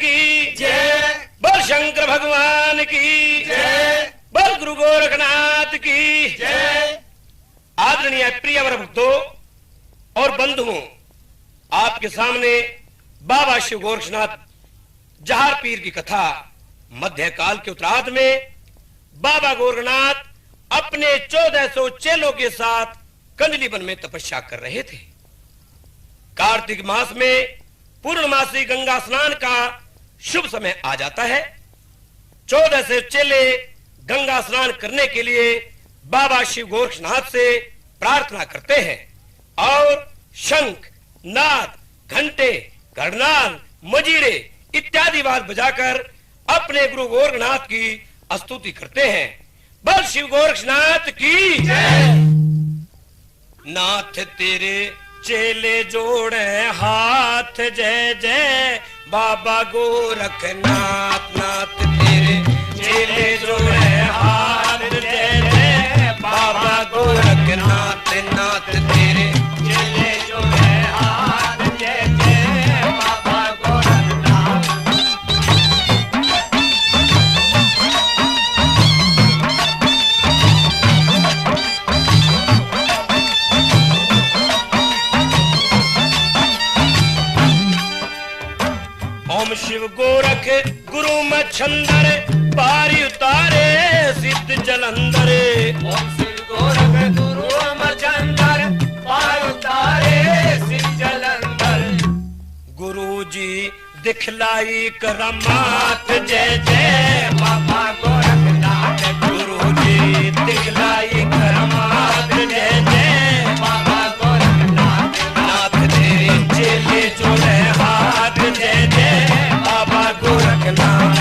की जय, बोल शंकर भगवान की जय, बोल गुरु गोरखनाथ की जय। आदरणीय प्रियवर भक्तों और बंधुओं, आपके सामने बाबा शिव गोरक्षनाथ जहार पीर की कथा। मध्यकाल के उत्तरार्ध में बाबा गोरखनाथ अपने 1400 चेलों के साथ कंडली वन में तपस्या कर रहे थे। कार्तिक मास में पूर्णमासी गंगा स्नान का शुभ समय आ जाता है। 1400 चेले गंगा स्नान करने के लिए बाबा शिव गोरक्षनाथ से प्रार्थना करते हैं और शंख, नाद, घंटे, करनाल, मजीरे इत्यादि बात बजाकर अपने गुरु गोरखनाथ की स्तुति करते हैं। बोल शिव गोरक्षनाथ की जय। नाथ तेरे चेले जोड़े हाथ, जय जय बाबा गोरखनाथ। नाथ तेरे चेले जोड़े हाथ, जय जय बाबा गोरखनाथ। नाथ तेरे चेले जोड़े हाथ, जय जय बाबा गोरखनाथ। ओम शिव गोरख गुरु मच्छंदर, पारी उतारे सिद्ध जलंधर। ओम शिव गोरख गुरु मच्छंदर, पारी उतारे सिद्ध जलंधर। गुरु जी दिखलाई करामात, जय जय बाबा गोरखनाथ। गुरु जी दिखलाई करामात, जय जय बाबा गोरखनाथ। नाथ तेरे चेले जोड़े हाथ, जय जय बाबा गोरखनाथ।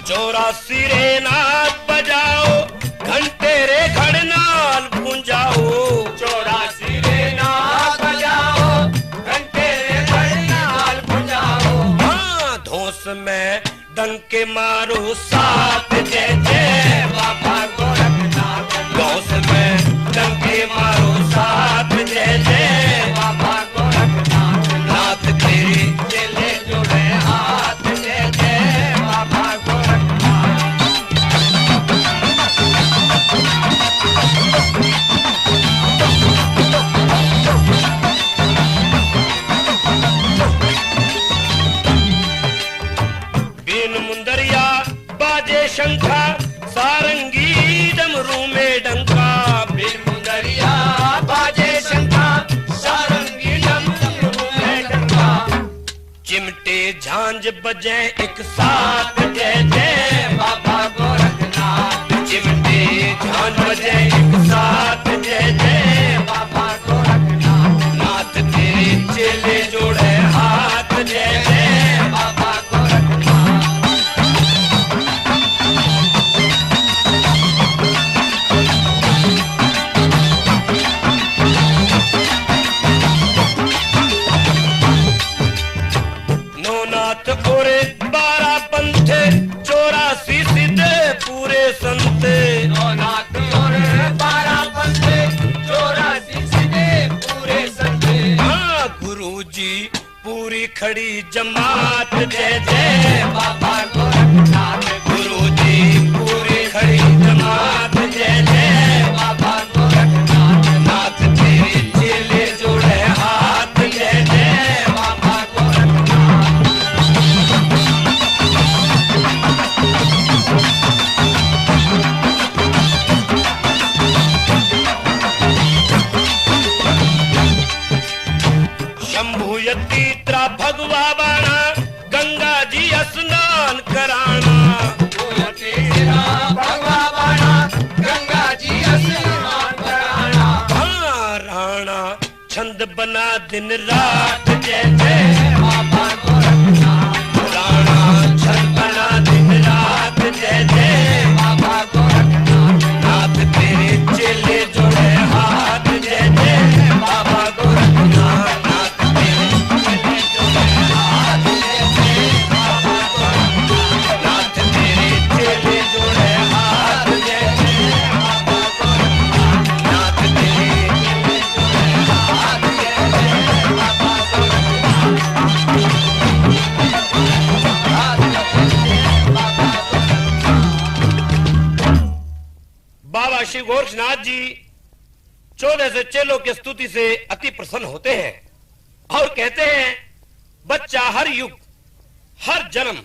चौरासी रे नाथ बजाओ, घंटे रे घड़नाल पूंजाओ। 84 रे नाथ बजाओ, घंटे रे घड़नाल बजाओ। हाँ धोस में डंके मारो साथ, जय जय बाबा गोरखनाथ। धोस में डंके मारो साथ, जय जय बाबा गोरखनाथ। नाथ तेरे चेले जोड़े हाथ, जय जय बाबा गोरखनाथ। बीन मुंदरिया बाजे शंखा, सारंगी डमरू में डंका। बिन मुंदरिया बाजे शंखा, सारंगी डमरू में डंका। चिमटे झांझ बजे एक साथ, जय जय बाबा गोरखनाथ। चिमटे झांझ बजे एक साथ, जय जय बाबा गोरखनाथ। नाथ तेरे चेले जोड़े हाथ, जय जय बाबा गोरखनाथ। नौनाथ और 12 पंथ, 84 सिद्ध पूरे संत। नाथ और 12 पंथ, 84 सिद्धे पूरे संत। हाँ गुरु जी पूरी खड़ी जमात, जय जय बाबा गोरखनाथ। गुरु जी पूरी खड़ी जमात, जय जय बाबा गोरखनाथ। नाथ तेरे चेले जोड़े हाथ, जय जय बाबा गोरखनाथ। शंभु यतीत्रा भगवा बाणा, गंगा जी स्नान कराना। तेरा भगवा बाणा, गंगा जी स्नान कराना। हाँ राणा छंद बना दिन रात, जय जय बाबा गोरखनाथ। राणा छंद बना दिन रात, जय जय बाबा गोरखनाथ। नाथ तेरे चेले जोड़े हाथ, जय जय बाबा गोरखनाथ। नाथ तेरे चेले जोड़े हाथ, जय जय बाबा गोरखनाथ। नाथ तेरे चेले श्री गोरक्षनाथ जी 1400 चेलों की स्तुति से अति प्रसन्न होते हैं और कहते हैं, बच्चा हर युग हर जन्म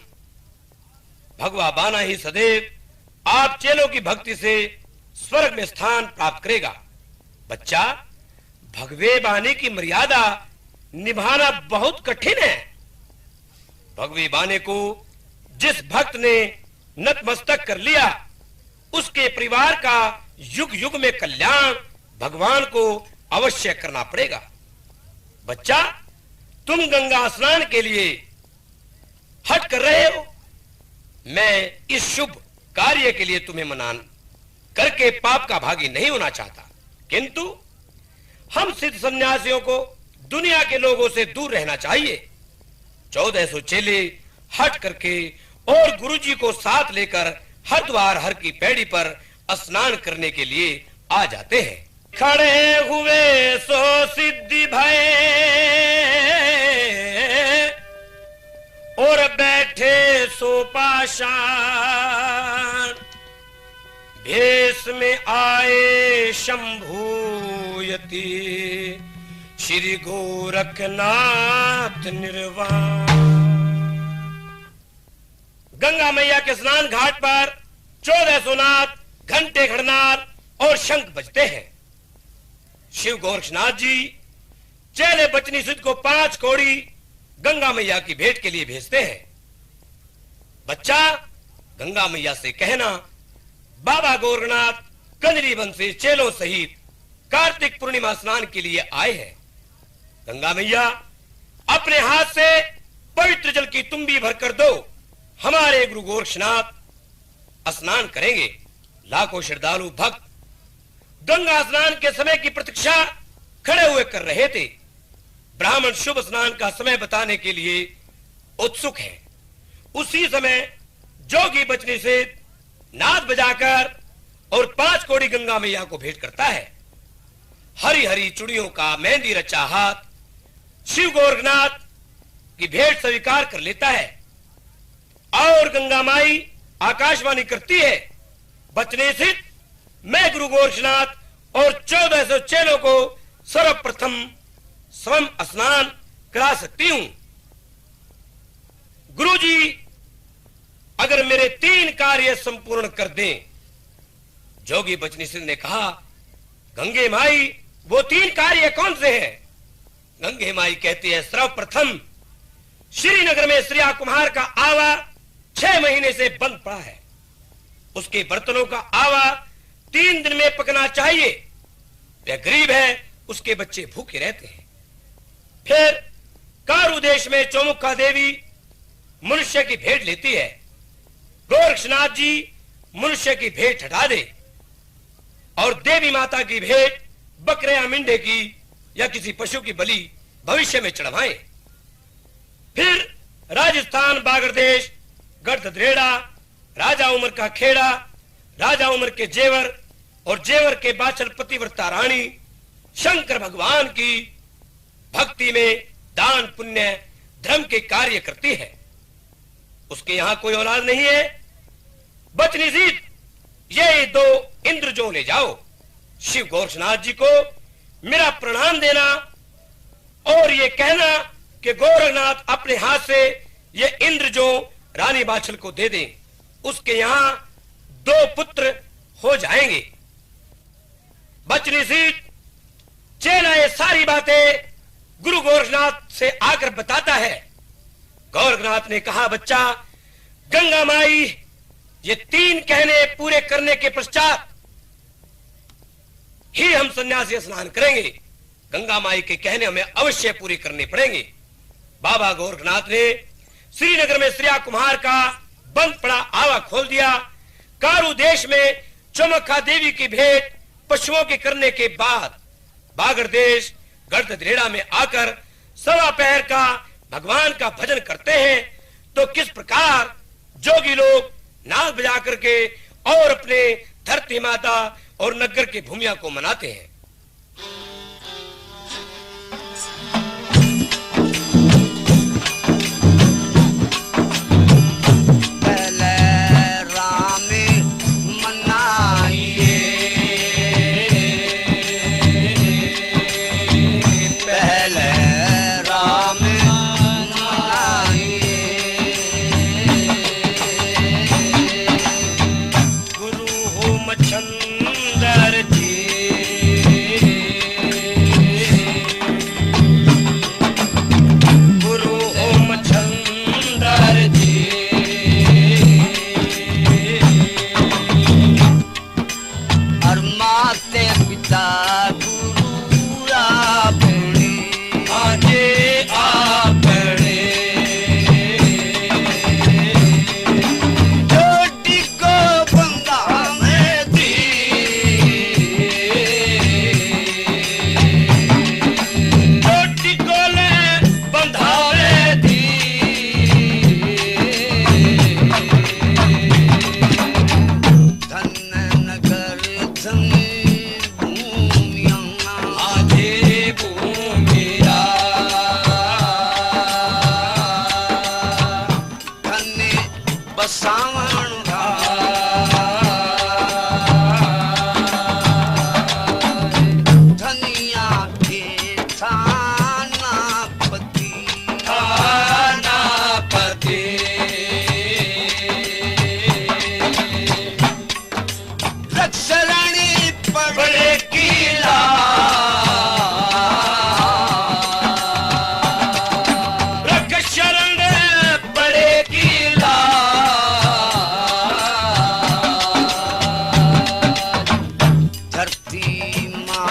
भगवा बाना ही सदैव आप चेलों की भक्ति से स्वर्ग में स्थान प्राप्त करेगा। बच्चा, भगवे बाने की मर्यादा निभाना बहुत कठिन है। भगवे बाने को जिस भक्त ने नतमस्तक कर लिया, उसके परिवार का युग युग में कल्याण भगवान को अवश्य करना पड़ेगा। बच्चा, तुम गंगा स्नान के लिए हट कर रहे हो। मैं इस शुभ कार्य के लिए तुम्हें मनान करके पाप का भागी नहीं होना चाहता, किंतु हम सिद्ध सन्यासियों को दुनिया के लोगों से दूर रहना चाहिए। 1400 चेले हट करके और गुरुजी को साथ लेकर हरिद्वार हर की पैड़ी पर स्नान करने के लिए आ जाते हैं। खड़े हुए सो सिद्धि भय और बैठे सो पाषाण, भेष में आए शंभूयति श्री गोरखनाथ निर्वाण। गंगा मैया के स्नान घाट पर 1400 नाथ, घंटे, घड़नार और शंख बजते हैं। शिव गोरक्षनाथ जी चेले बचनी सिद्ध को 5 कौड़ी गंगा मैया की भेंट के लिए भेजते हैं। बच्चा, गंगा मैया से कहना, बाबा गोरखनाथ कंजरी वन से चेलों सहित कार्तिक पूर्णिमा स्नान के लिए आए हैं। गंगा मैया अपने हाथ से पवित्र जल की तुम्बी भरकर दो, हमारे गुरु गोरक्षनाथ स्नान करेंगे। लाखों श्रद्धालु भक्त गंगा स्नान के समय की प्रतीक्षा खड़े हुए कर रहे थे। ब्राह्मण शुभ स्नान का समय बताने के लिए उत्सुक है। उसी समय जोगी बचनी से नाद बजाकर और 5 कौड़ी गंगा मैया को भेंट करता है। हरी हरी चूड़ियों का मेहंदी रचा हाथ शिव गोरखनाथ की भेंट स्वीकार कर लेता है और गंगा माई आकाशवाणी करती है, बचने स्थित मैं गुरु गोरक्षनाथ और 1400 चेलों को सर्वप्रथम स्वयं स्नान करा सकती हूं। गुरुजी अगर मेरे 3 कार्य संपूर्ण कर दें। जोगी बचनी सिंह ने कहा, गंगे माई वो 3 कार्य कौन से हैं? गंगे माई कहती है, सर्वप्रथम श्रीनगर में श्रिया कुमार का आवा 6 महीने से बंद पड़ा है। उसके बर्तनों का आवा 3 दिन में पकना चाहिए। वह गरीब है, उसके बच्चे भूखे रहते हैं। फिर कारु देश में चौमुखा देवी मनुष्य की भेंट लेती है। गोरक्षनाथ जी मनुष्य की भेंट हटा दे और देवी माता की भेंट बकरे या मिंडे की या किसी पशु की बलि भविष्य में चढ़वाएं। फिर राजस्थान बागरदेश गढ़दरेड़ा, राजा उमर का खेड़ा, राजा उमर के जेवर और जेवर के बाचल पतिव्रता रानी शंकर भगवान की भक्ति में दान पुण्य धर्म के कार्य करती है। उसके यहां कोई औलाद नहीं है। बचनी सीत ये 2 इंद्र जो ले जाओ। शिव गोरक्षनाथ जी को मेरा प्रणाम देना और ये कहना कि गोरखनाथ अपने हाथ से ये इंद्र जो रानी बाछल को दे दें। उसके यहां 2 पुत्र हो जाएंगे। बचनी सीट चेला ये सारी बातें गुरु गोरखनाथ से आकर बताता है। गोरखनाथ ने कहा, बच्चा, गंगा माई ये 3 कहने पूरे करने के पश्चात ही हम सन्यासी स्नान करेंगे। गंगा माई के कहने हमें अवश्य पूरी करने पड़ेंगे। बाबा गोरखनाथ ने श्रीनगर में श्रिया कुमार का बंद पड़ा आवा खोल दिया। कारु देश में चौमुखा देवी की भेंट पशुओं के करने के बाद बागर देश गढ़दरेड़ा में आकर 1.25 पहर का भगवान का भजन करते हैं। तो किस प्रकार जोगी लोग नाग बजा करके और अपने धरती माता और नगर की भूमिया को मनाते हैं। पहले राम मनाइए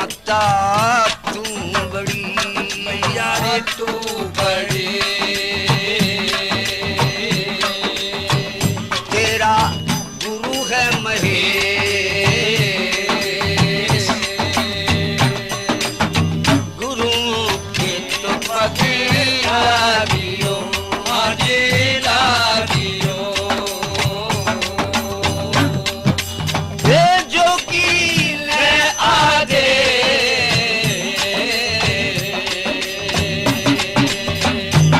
माता तू बड़ी मैया रे तू बड़ी तेरा गुरु है महेश गुरु के तो पतिया दियो आजे लागियो हे जोगी ले आगे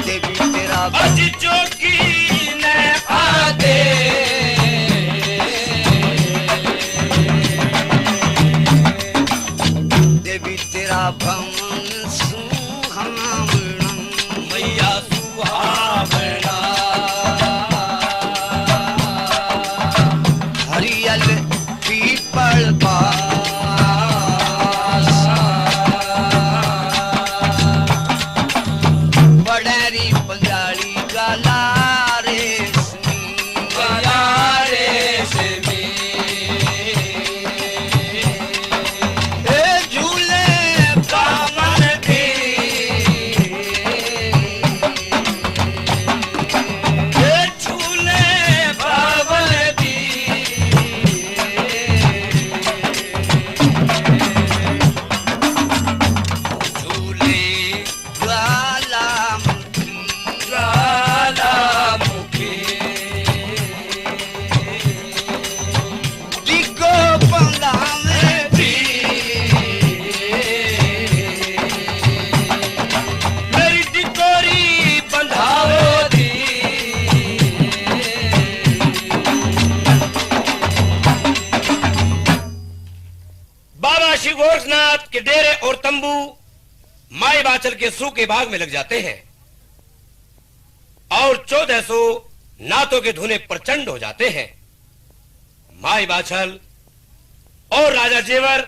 देवी तेरा अज जोगी ने आगे देवी तेरा भवन सुहावना मैया सुहावना हरियल पीपल पास बड़ेरी पंजाली गाला रेशमी मैया रे से ए झूले पावन थी ए झूले पावन थी झूले गाला मुखी ज्वाला मुखी दिगो पंदावे मेरी टिकोरी बंधाओ आओ दी बाबा शिव गोरखनाथ के डेरे और तंबू माई बाचल के सूखे बाग में लग जाते हैं और 1400 नातों के धुने प्रचंड हो जाते हैं। माई बाचल और राजा जेवर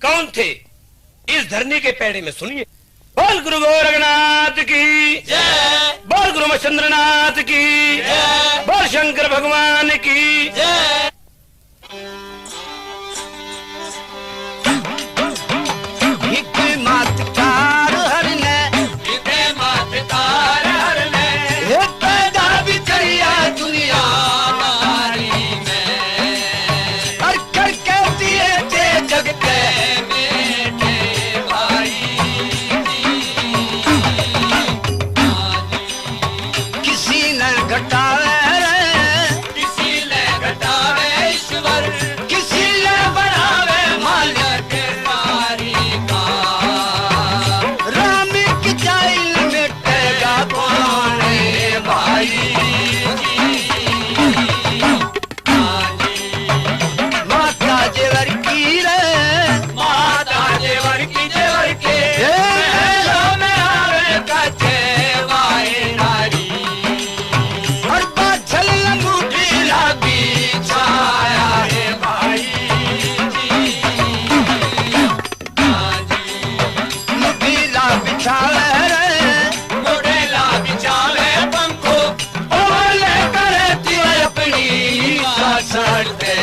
कौन थे इस धरनी के पैड़े में सुनिए। बोल गुरु गोरखनाथ की जय बोल गुरु मच्छिंद्रनाथ की जय बोल शंकर भगवान की जय एक मात कार हरने इते मात तार हरने एक पैदा बिचरिया दुनिया मारी में और कर कहती है ते जग के मेरे भाई किसी ने घटावे रे किसी ले घटावे ईश्वर किसी ने बढ़ावे मालिक मारी का राम की चाइल मिटेगा कौन भाई माता जेवर की रे माता जेवर की जेवर के मेलो में आवे कचे वाए नारी और बाछल लंगूठी लागी छाया है भाई मुठीला बिछावे रे मोड़ेला बिछावे पंखो ओले करे ती अपनी सासर दे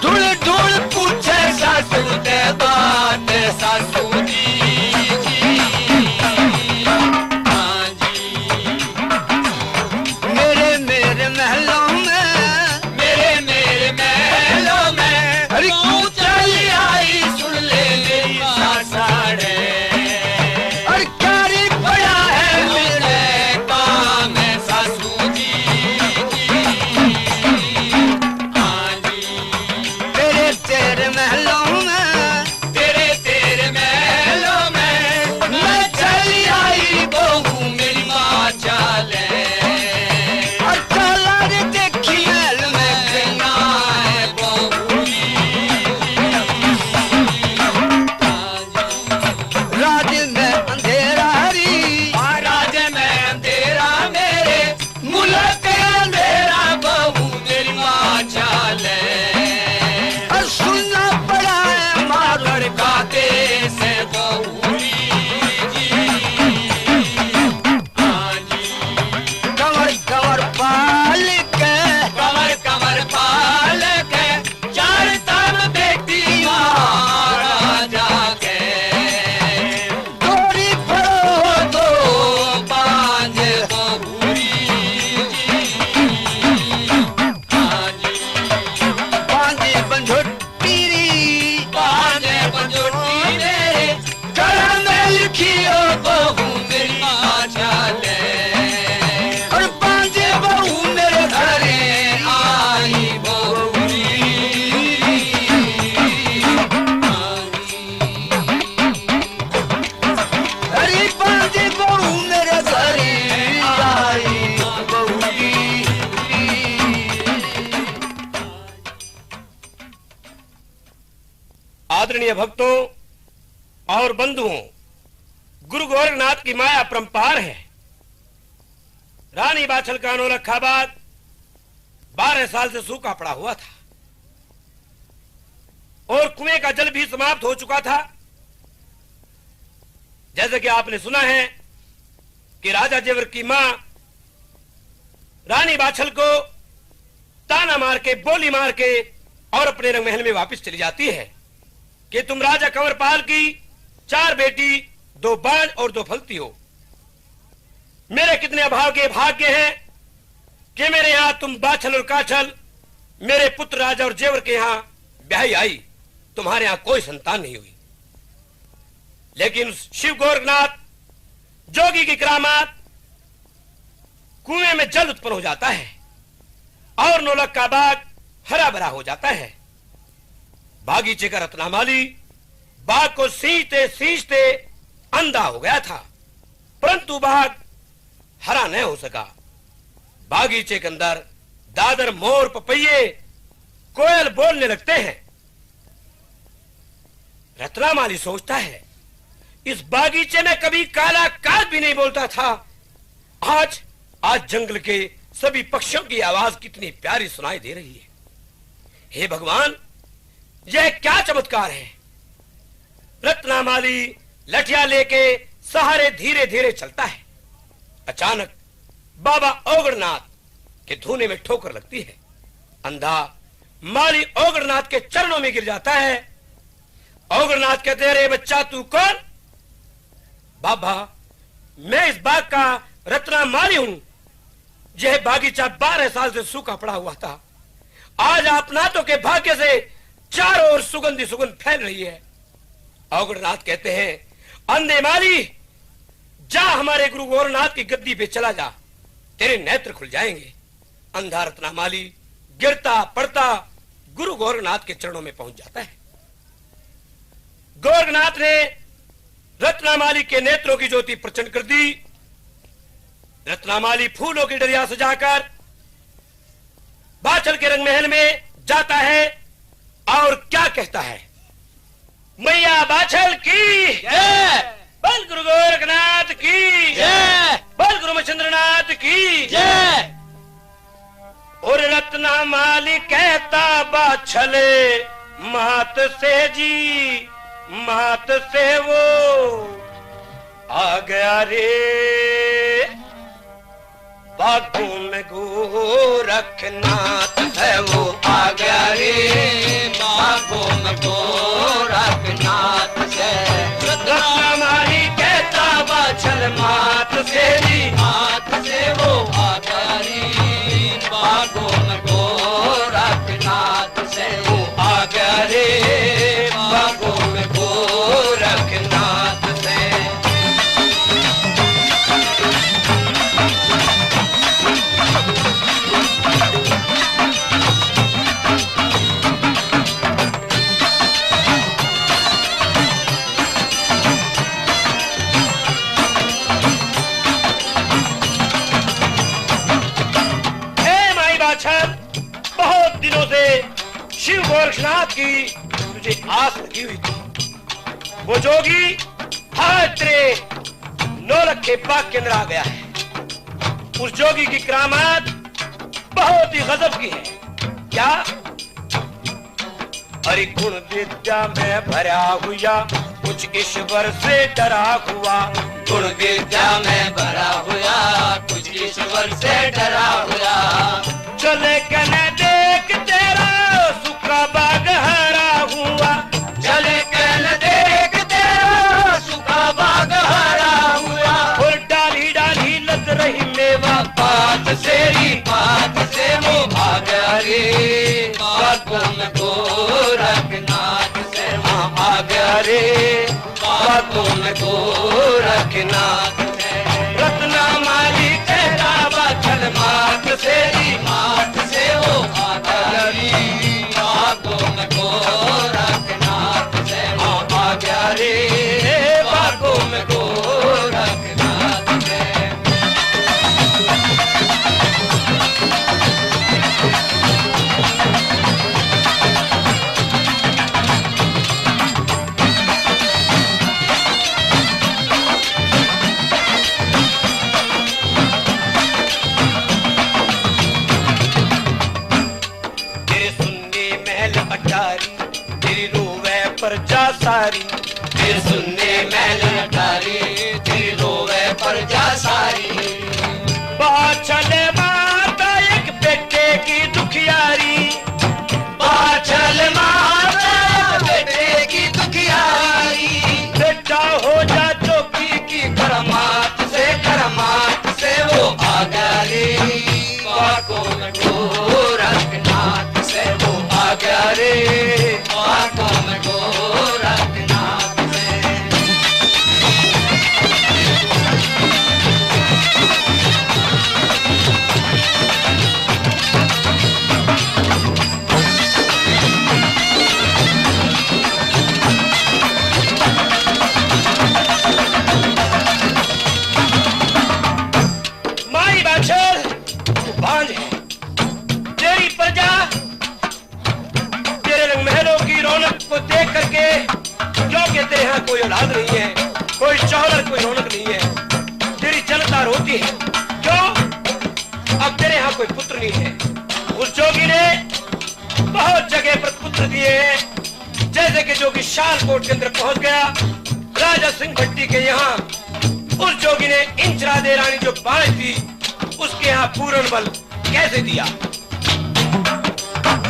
धूल धूल पूछे सासू दे बात सासू जी हाँ जी मेरे मेरे महलों में मेरे मेरे महलों में हरी तू चली आई सुन ले मेरी सासड़े प्रिय भक्तों और बंधुओं, गुरु गोरखनाथ की माया अपरंपार है। रानी बाछल का अनोलखा बाग 12 साल से सूखा पड़ा हुआ था और कुएं का जल भी समाप्त हो चुका था। जैसे कि आपने सुना है कि राजा जेवर की मां रानी बाछल को ताना मार के, बोली मार के और अपने रंग महल में वापस चली जाती है कि तुम राजा कंवरपाल की 4 बेटी, 2 बांझ और 2 फलती हो। मेरे कितने अभाव के भाग्य हैं कि मेरे यहां तुम बाछल और काछल, मेरे पुत्र राजा और जेवर के यहां ब्याही आई, तुम्हारे यहां कोई संतान नहीं हुई। लेकिन शिव गोरखनाथ जोगी की करामात, कुएं में जल उत्पन्न हो जाता है और नौलख का बाग हरा भरा हो जाता है। बागीचे का रत्नामाली बाग को सींचते सींचते अंधा हो गया था, परंतु बाग हरा न हो सका। बागीचे के अंदर दादर, मोर, पपैये, कोयल बोलने लगते हैं। रत्नामाली सोचता है, इस बागीचे में कभी काला काग भी नहीं बोलता था, आज जंगल के सभी पक्षियों की आवाज कितनी प्यारी सुनाई दे रही है। हे भगवान, यह क्या चमत्कार है। रत्नामाली लठिया लेके सहारे धीरे धीरे चलता है। अचानक बाबा ओगड़नाथ के धूने में ठोकर लगती है। अंधा माली ओगड़नाथ के चरणों में गिर जाता है। ओगड़नाथ कहते हैं, रे बच्चा तू कौन? बाबा, मैं इस बाग का रत्नामाली हूं। यह बागीचा 12 साल से सूखा पड़ा हुआ था। आज आप नाथों के भाग्य से चारों ओर सुगंधी सुगंध फैल रही है। ओगड़नाथ कहते हैं, अंधे माली, जा हमारे गुरु गोरखनाथ की गद्दी पे चला जा, तेरे नेत्र खुल जाएंगे। अंधा रत्नामाली गिरता पड़ता गुरु गोरखनाथ के चरणों में पहुंच जाता है। गोरखनाथ ने रत्नामाली के नेत्रों की ज्योति प्रचंड कर दी। रत्नामाली फूलों की डलिया सजाकर बाछल के रंग महल में जाता है और क्या कहता है, मैया बाछल की जय, बल गुरु गोरखनाथ की जय, बल गुरु मच्छिंद्रनाथ की जय। और रत्नामाली कहता, बाछले मात से जी, मात से वो आ गया रे, बागों में गोरखनाथ है वो आ गया रे, बागों में गोरखनाथ है। रत्नामाली कहता, बाछल मात से जी, हाथ से वो आ गया रे, बागों में गोरखनाथ से वो आ गया रे, बागों में गोरखनाथ से। बहुत दिनों से शिव गोरखनाथ की तुझे आस लगी हुई थी। वो जोगी आज तेरे नौलख के बाग के अंदर आ गया है। उस जोगी की करामात बहुत ही गजब की है। क्या? अरे गुण विद्या में भरा हुआ, कुछ ईश्वर से डरा हुआ। गुण विद्या में भरा हुआ, कुछ ईश्वर से डरा हुआ। चले कने देख तेरा सूखा बाग हरा हुआ। चले कने देख तेरा सूखा बाग हरा हुआ। और डाली डाली लग रही मेवा, बात सेरी बात से वो भाग रे, बागों में गोरखनाथ से वहाँ भाग रे, बागों में गोरखनाथ से। रत्नामाली कहता, बाछल मात सेरी मात से वो भाग रे, बागों में गोरखनाथ से वहाँ भाग रे, बागों में गोरखनाथ से। प्रजा सारी, फिर सुनने मैंने अटारी, फिर रोवे प्रजा सारी। बाछल माता एक बेटे की दुखियारी, बाछल माता बेटे की दुखियारी, बेटा हो जा चौकी की करमात से वो आ गया रे, बागों में गोरखनाथ से वो आ गया रे, बागों में गोरखनाथ से। माई बाछल बांझ है, तेरी प्रजा तेरे रंग महलों की रौनक को देख करके, क्योंकि तेरे यहाँ कोई औलाद नहीं है, कोई शौहरत, कोई रौनक नहीं है, तेरी जनता रोती है। क्यों? अब तेरे यहाँ कोई पुत्र नहीं है। उस जोगी ने बहुत जगह पर पुत्र दिए हैं, जैसे कि जोगी शालकोट के अंदर पहुंच गया, राजा सिंह भट्टी के यहाँ उस जोगी ने इंचरा दे रानी जो बाज थी, उसके यहाँ पूर्ण बल कैसे दिया?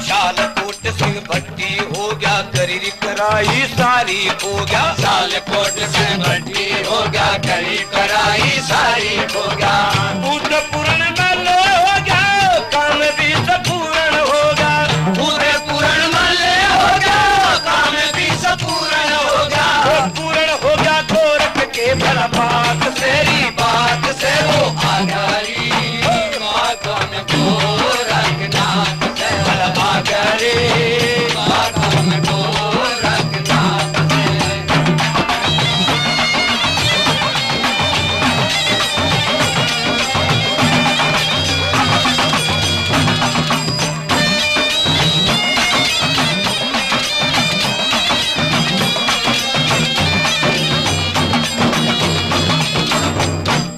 शालकोट सिंह भट्टी हो गया, करी कराई सारी हो गया, शालकोट से भट्टी हो गया, करी कराई सारी हो गया। पूर्ण पूर्ण बल हो गया, काम भी संपूर्ण होगा, पूरे पूर्ण मल्ले हो गया, काम भी संपूर्ण हो गया। पूर्ण हो गया गोरख के भला बात तेरी बात से वो आ गया रे, बागों में गोरखनाथ से भला आ गया रे, बागों में गोरखनाथ से।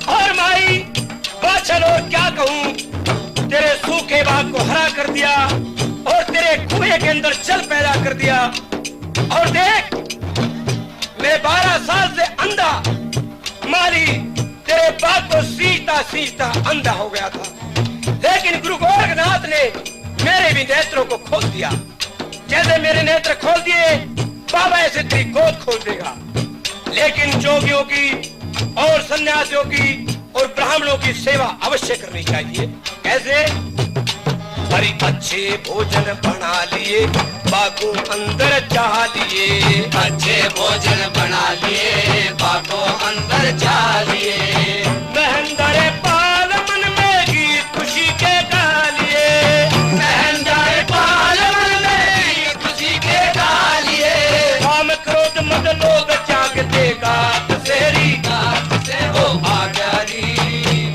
और माई बाछल और क्या कहूं, तेरे सूखे बाग को हरा कर दिया और तेरे कुएं के अंदर जल पैदा कर दिया। और देख, मैं 12 साल से अंधा माली तेरे बाग को सींचता सींचता अंधा हो गया था, लेकिन गुरु गोरखनाथ ने मेरे भी नेत्रों को खोल दिया। जैसे मेरे नेत्र खोल दिए, बाबा ऐसे तेरी गोद खोल देगा। लेकिन जोगियों की और सन्यासियों की और ब्राह्मणों की सेवा अवश्य करनी चाहिए। कैसे? हरी अच्छे भोजन बना लिए, बागों अंदर चाह लिए, अच्छे भोजन बना लिए, बागों अंदर जा लिए। महेंद्र पाल मन में गीत खुशी के गा लिए, महेंद्र पाल मन में खुशी के गा लिए। काम क्रोध मद लोग त्याग देगा, तेरी नाथ से वो आ गया रे,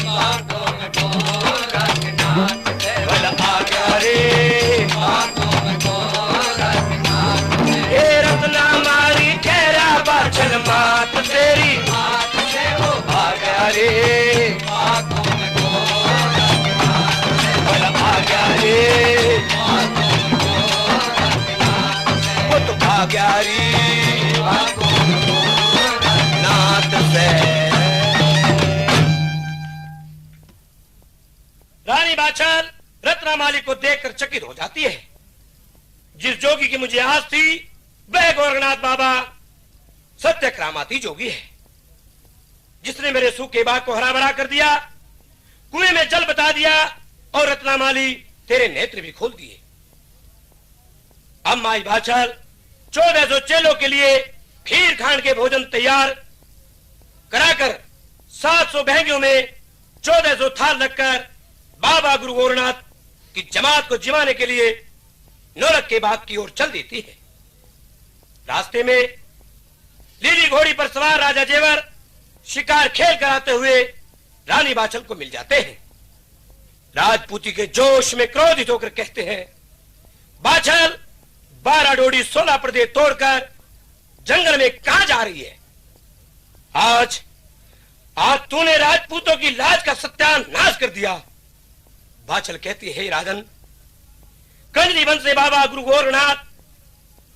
बागों में गोरखनाथ से बल आ गया रे। बागों में गोरखनाथ से। हे रत्ना मारी घेरा बाछल मात तेरी, नाथ से वो आ गया रे, बागों में गोरखनाथ से। बल आ गया रे, बागों में गोरखनाथ से। वो तो आ गया रे बागों में गोरखनाथ नाथ से। रानी बाछल रत्नामाली को देखकर चकित हो जाती है। जिस जोगी की मुझे आस थी, वह गोरखनाथ बाबा सत्य करामाती जोगी है, जिसने मेरे सूखे बाग को हरा भरा कर दिया, कुएं में जल बता दिया और रत्नामाली तेरे नेत्र भी खोल दिए। अब माई बाछल 1400 चेलों के लिए खीर खांड के भोजन तैयार कराकर 700 बहंगियों में 1400 थाल रखकर बाबा गुरु गोरखनाथ की जमात को जिमाने के लिए नौरक के बाग की ओर चल देती है। रास्ते में लीली घोड़ी पर सवार राजा जेवर शिकार खेल कराते हुए रानी बाछल को मिल जाते हैं। राजपूती के जोश में क्रोधित होकर कहते हैं, बाछल 12 डोडी 16 पर्दे तोड़कर जंगल में कहां जा रही है? आज तूने राजपूतों की लाज का सत्यानाश कर दिया। बाछल कहती है, राजन, कंजली वंश से बाबा गुरु गोरखनाथ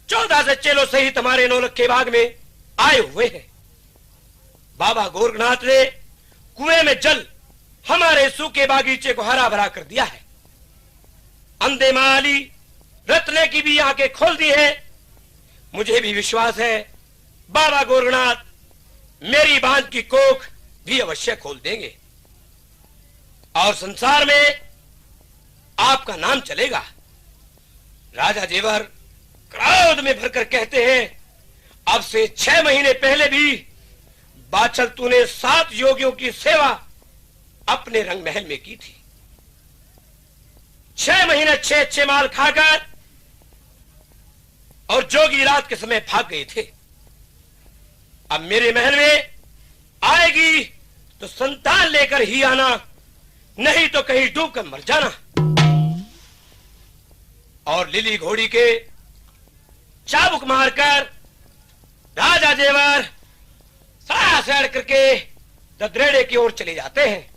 14 से चेलों सहित हमारे नौलखे बाग में आए हुए हैं। बाबा गोरखनाथ ने कुएं में जल हमारे सूखे बागीचे को हरा भरा कर दिया है। अंधे माली रत्ने की भी आंखें खोल दी है। मुझे भी विश्वास है बाबा गोरखनाथ मेरी बांध की कोख भी अवश्य खोल देंगे और संसार में आपका नाम चलेगा। राजा जेवर क्रोध में भरकर कहते हैं, अब से 6 महीने पहले भी बाछल तूने 7 योगियों की सेवा अपने रंग महल में की थी। 6 महीने अच्छे माल खाकर और जोगी रात के समय भाग गए थे। अब मेरे महल में आएगी तो संतान लेकर ही आना, नहीं तो कहीं डूबकर मर जाना। और लिली घोड़ी के चाबुक मारकर राजा जेवर साया सैर करके ददरेड़े की ओर चले जाते हैं।